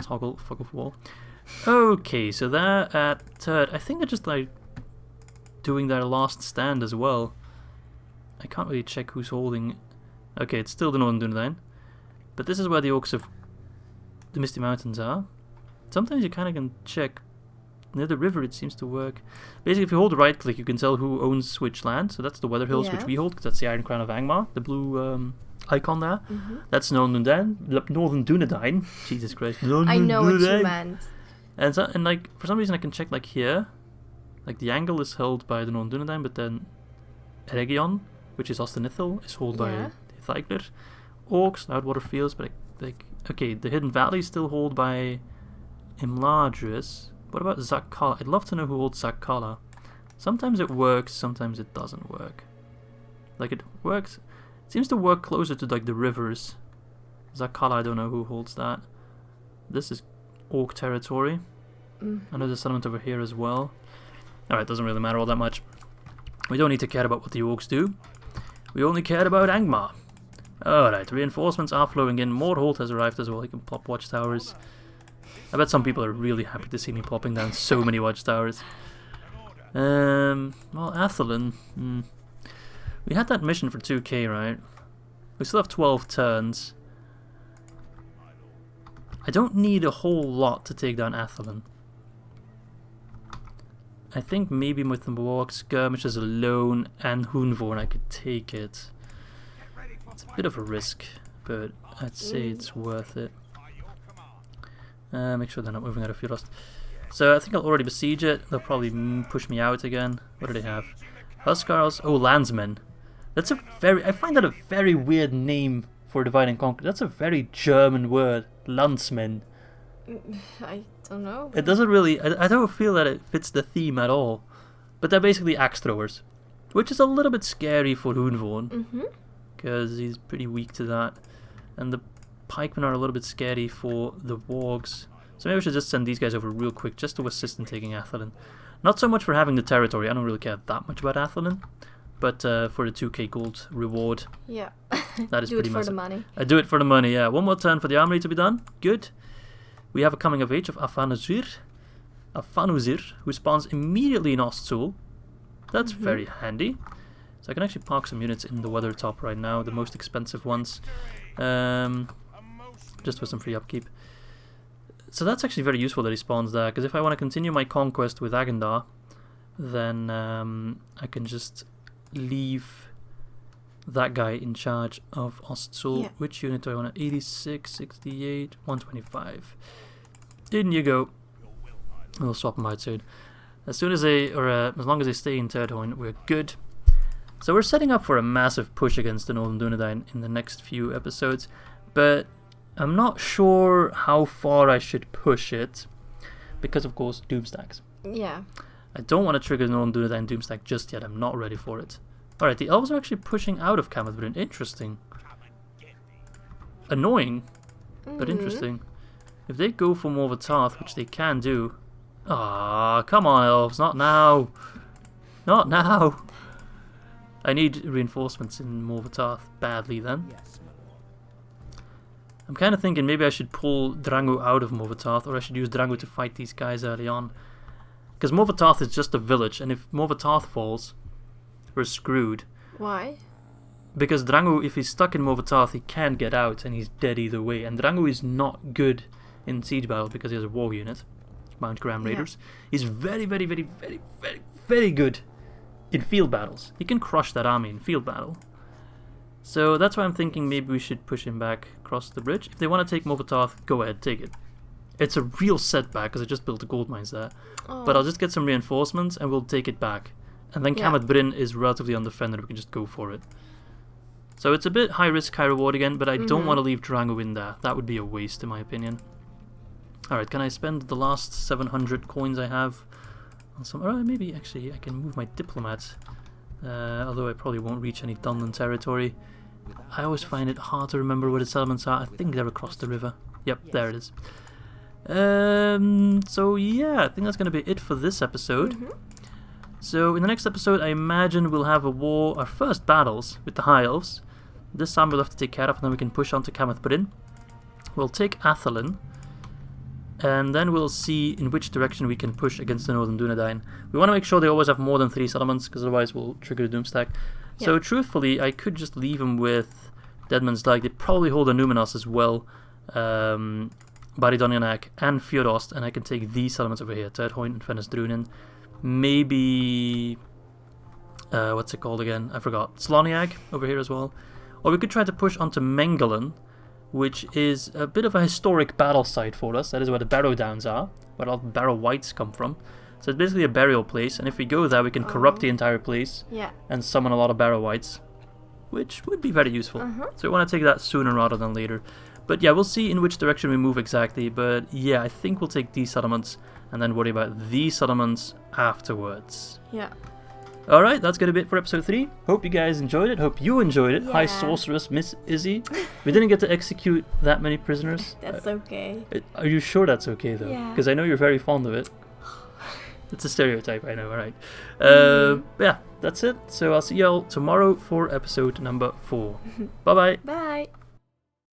toggle Fog of War. Okay, so they're at third. I think they're just like doing their last stand as well. I can't really check who's holding. Okay, it's still the Northern Dunedain. But this is where the Orcs of the Misty Mountains are. Sometimes you kind of can check. Near the river it seems to work. Basically, if you hold right click, you can tell who owns which land. So that's the Weather Hills, which we hold, because that's the Iron Crown of Angmar, the blue icon there. That's Northern Dunedain. Jesus Christ. I know what you Dunedain. meant. And like for some reason I can check like here, like the angle is held by the Northern Dunedain, but then Region, which is Ostenithil, is held by the Thygler. Orcs, Loudwater Fields, but like okay, the Hidden Valley is still held by Imladris. What about Zakala? I'd love to know who holds Zakala. Sometimes it works, sometimes it doesn't work. Like it works, it seems to work closer to like the rivers. Zakala, I don't know who holds that. This is Orc territory. I know there's a settlement over here as well. Alright, doesn't really matter all that much. We don't need to care about what the Orcs do. We only care about Angmar. Alright, reinforcements are flowing in. Mordor has arrived as well. He can plop watchtowers. I bet some people are really happy to see me plopping down so many watchtowers. Well, Athelin. We had that mission for 2k, right? We still have 12 turns. I don't need a whole lot to take down Athelin. I think maybe with the Warg skirmishes alone and Hunvorn I could take it. It's a bit of a risk, but I'd say it's worth it. Make sure they're not moving out of Fjurost. So I think I'll already besiege it. They'll probably push me out again. What do they have? Huskarls. Oh, Landsmen. That's a very... I find that a very weird name for Divide and Conquer. That's a very German word. Landsmen. I don't know. It doesn't really... I don't feel that it fits the theme at all. But they're basically axe throwers. Which is a little bit scary for Hunvorn. Because he's pretty weak to that. And the pikemen are a little bit scary for the wargs. So maybe I should just send these guys over real quick just to assist in taking Athelin. Not so much for having the territory, I don't really care that much about Athelin. But for the 2k gold reward. Yeah. That is do pretty it for massive. the money. I do it for the money, yeah. One more turn for the armory to be done. Good. We have a coming of age of Afanuzir, who spawns immediately in Ostsûl. That's very handy. So I can actually park some units in the weather top right now, the most expensive ones. Just for some free upkeep. So that's actually very useful that he spawns there, because if I want to continue my conquest with Agendar, then I can just leave that guy in charge of Ostsûl. Yeah. Which unit do I want? 86, 68, 125. In you go. We'll swap them out soon. As soon as they, or as long as they stay in Turdhoin, we're good. So we're setting up for a massive push against the Northern Dunedain in the next few episodes, but I'm not sure how far I should push it, because of course Doomstacks. Yeah. I don't want to trigger the Northern Dunedain Doomstack just yet, I'm not ready for it. Alright, the Elves are actually pushing out of Kamadbrun, interesting. Annoying, but interesting. If they go for Morvatarth, which they can do... Ah, come on Elves, not now! Not now! I need reinforcements in Morvatarth badly then. I'm kind of thinking maybe I should pull Drangu out of Morvatarth, or I should use Drangu to fight these guys early on. Because Morvatarth is just a village, and if Morvatarth falls, we're screwed. Why? Because Drangu, if he's stuck in Morvatarth, he can't get out, and he's dead either way. And Drangu is not good in siege battle because he has a war unit, Mount Graham Raiders. He's very, very, very, very, very, very good in field battles. He can crush that army in field battle. So that's why I'm thinking maybe we should push him back across the bridge. If they want to take Morvatarth, go ahead, take it. It's a real setback because I just built the gold mines there. Oh. But I'll just get some reinforcements and we'll take it back. And then Kamat Bryn is relatively undefended, we can just go for it. So it's a bit high risk, high reward again, but I don't want to leave Drangu in there. That would be a waste in my opinion. Alright, can I spend the last 700 coins I have on some... Alright, maybe actually I can move my diplomats. Although I probably won't reach any Dunlan territory. I always find it hard to remember where the settlements are. I think they're across the river. Yep, there it is. So yeah, I think that's going to be it for this episode. So in the next episode I imagine we'll have a war, our first battles with the High Elves. This time we'll have to take care of, and then we can push on to Kamath Bryn. We'll take Athelin, and then we'll see in which direction we can push against the Northern Dunedain. We want to make sure they always have more than 3 settlements, because otherwise we'll trigger the Doomstack. So truthfully, I could just leave them with Deadman's Dyke. They probably hold a Numenos as well, Baridonianak and Fjurost, and I can take these settlements over here, Turdhoin and Fennesdrunin. Maybe... what's it called again? I forgot. Sloniag over here as well. Or we could try to push onto Mengelin, which is a bit of a historic battle site for us. That is where the Barrow Downs are, where all the Barrow Whites come from. So it's basically a burial place, and if we go there, we can corrupt the entire place and summon a lot of Barrow Whites, which would be very useful. So we want to take that sooner rather than later. But yeah, we'll see in which direction we move exactly. But yeah, I think we'll take these settlements and then worry about these settlements afterwards. Yeah. Alright, that's gonna be it for episode 3. Hope you guys enjoyed it. Hope you enjoyed it. High Sorceress Miss Izzy. We didn't get to execute that many prisoners. That's okay. Are you sure that's okay though? Yeah. Because I know you're very fond of it. It's a stereotype, I know, alright. Yeah, that's it. So I'll see y'all tomorrow for episode number 4. Bye-bye. Bye.